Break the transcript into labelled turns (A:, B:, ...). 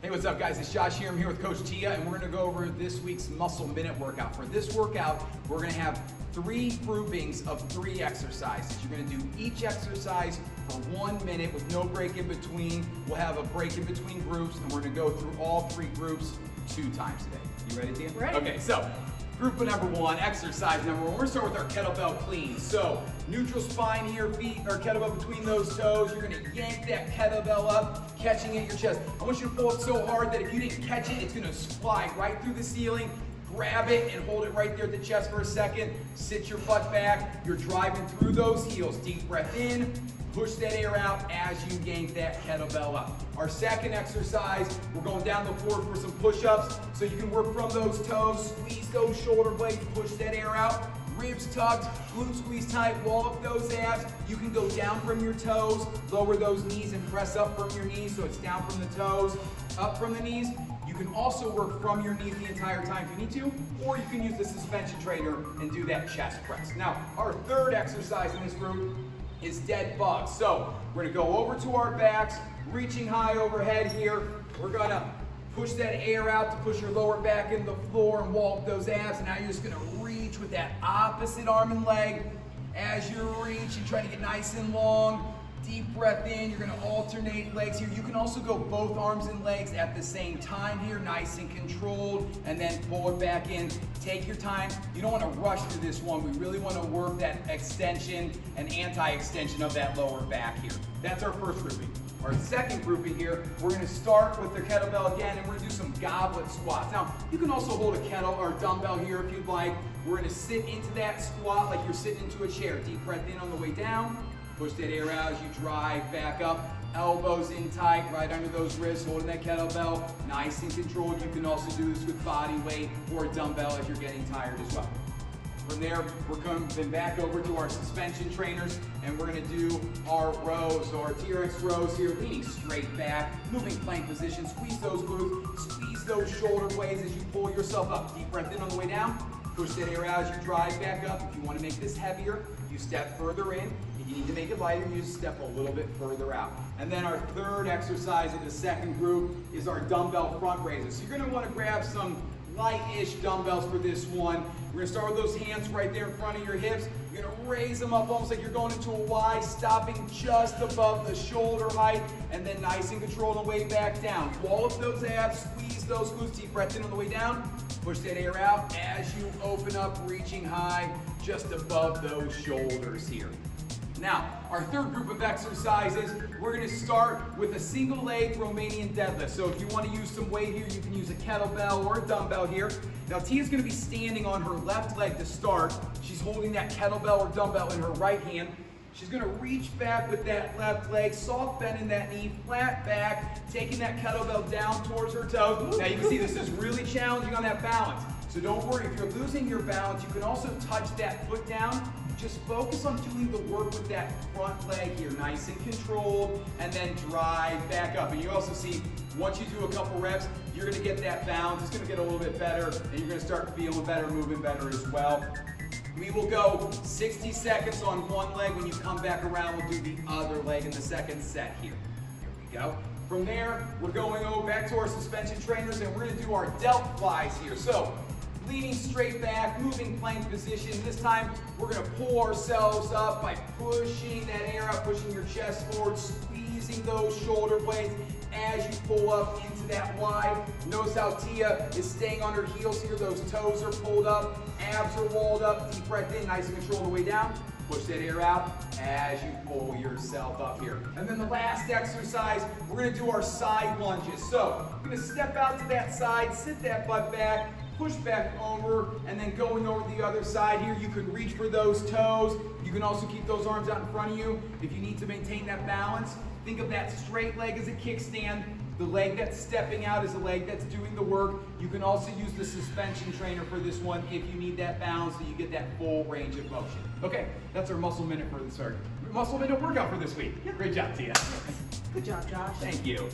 A: Hey, what's up guys? It's Josh here. I'm here with Coach Tia, and we're gonna go over this week's Muscle Minute workout. For this workout, we're gonna have 3 groupings of 3 exercises. You're gonna do each exercise for 1 minute with no break in between. We'll have a break in between groups, and we're gonna go through all 3 groups 2 times today. You ready, Tia?
B: Ready.
A: Okay, so group number 1, exercise number 1. We're gonna start with our kettlebell clean. So neutral spine here, feet or kettlebell between those toes. You're gonna yank that kettlebell up, catching at your chest. I want you to pull it so hard that if you didn't catch it, it's gonna slide right through the ceiling. Grab it and hold it right there at the chest for a second. Sit your butt back. You're driving through those heels. Deep breath in. Push that air out as you yank that kettlebell up. Our second exercise, we're going down the floor for some push-ups. So you can work from those toes, squeeze those shoulder blades, push that air out. Ribs tucked, glute squeeze tight, wall up those abs. You can go down from your toes, lower those knees and press up from your knees so it's down from the toes, up from the knees. You can also work from your knees the entire time if you need to, or you can use the suspension trainer and do that chest press. Now, our third exercise in this group is dead bugs. So we're gonna go over to our backs, reaching high overhead here. We're gonna push that air out to push your lower back into the floor and wall up those abs. And now you're just gonna reach with that opposite arm and leg. As you reach, you try to get nice and long. Deep breath in, you're gonna alternate legs here. You can also go both arms and legs at the same time here, nice and controlled, and then pull it back in. Take your time. You don't wanna rush through this one. We really wanna work that extension and anti-extension of that lower back here. That's our first grouping. Our second grouping here, we're gonna start with the kettlebell again, and we're gonna do some goblet squats. Now, you can also hold a kettle or a dumbbell here if you'd like. We're gonna sit into that squat like you're sitting into a chair. Deep breath in on the way down. Push that air out as you drive back up. Elbows in tight, right under those wrists, holding that kettlebell. Nice and controlled. You can also do this with body weight or a dumbbell if you're getting tired as well. From there, we're coming back over to our suspension trainers, and we're gonna do our rows, so our TRX rows here, leaning straight back, moving plank position, squeeze those glutes, squeeze those shoulder blades as you pull yourself up. Deep breath in on the way down. Push that air out as you drive back up. If you want to make this heavier, you step further in. If you need to make it lighter, you just step a little bit further out. And then our third exercise of the second group is our dumbbell front raises. So you're going to want to grab some light-ish dumbbells for this one. We're going to start with those hands right there in front of your hips. You're going to raise them up almost like you're going into a Y, stopping just above the shoulder height, and then nice and controlled on the way back down. Wall up those abs, squeeze those glutes, deep breath in on the way down. Push that air out as you open up, reaching high just above those shoulders here. Now, our third group of exercises, we're gonna start with a single leg Romanian deadlift. So if you wanna use some weight here, you can use a kettlebell or a dumbbell here. Now, Tia's gonna be standing on her left leg to start. She's holding that kettlebell or dumbbell in her right hand. She's gonna reach back with that left leg, soft bend in that knee, flat back, taking that kettlebell down towards her toes. Now you can see this is really challenging on that balance. So don't worry, if you're losing your balance, you can also touch that foot down. Just focus on doing the work with that front leg here, nice and controlled, and then drive back up. And you also see, once you do a couple reps, you're gonna get that balance, it's gonna get a little bit better, and you're gonna start feeling better, moving better as well. We will go 60 seconds on one leg. When you come back around, we'll do the other leg in the second set here. Here we go. From there, we're going over back to our suspension trainers, and we're gonna do our delt flies here. So, leaning straight back, moving plank position. This time, we're gonna pull ourselves up by pushing that air out, pushing your chest forward, squeezing those shoulder blades as you pull up into that Y. Notice how Tia is staying on her heels here. Those toes are pulled up, abs are walled up. Deep breath in, nice and controlled on the way down. Push that air out as you pull yourself up here. And then the last exercise, we're gonna do our side lunges. So, we're gonna step out to that side, sit that butt back, push back over, and then going over the other side here, you can reach for those toes. You can also keep those arms out in front of you if you need to maintain that balance. Think of that straight leg as a kickstand. The leg that's stepping out is the leg that's doing the work. You can also use the suspension trainer for this one if you need that balance so you get that full range of motion. Okay, that's our muscle minute workout for this week. Great job, Tia.
B: Good job, Josh.
A: Thank you.